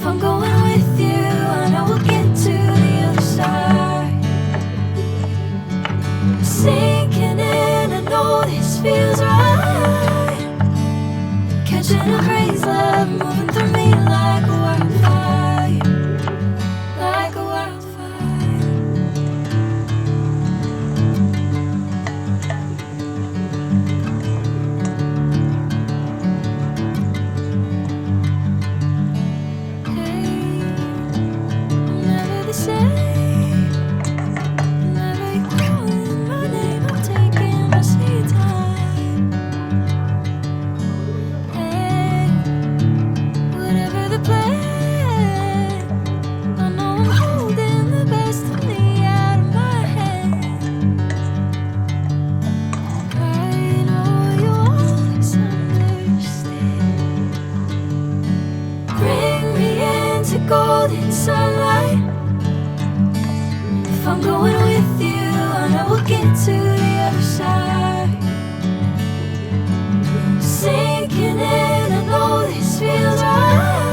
If I'm going with you, I know we'll get to the other side. Sinking in, I know this feels right. Catching a crazy love, moving through me like a wildfire, like a wildfire. Hey, I'm never the same. Whenever you're calling my name, I'm taking my sweet time. Hey, whatever the plan, I know I'm holding the best of me out of my hand. I know you always understand. Bring me into golden sunlight. If I'm going with you, I know we'll get to the other side. Sinking in, I know this feels right.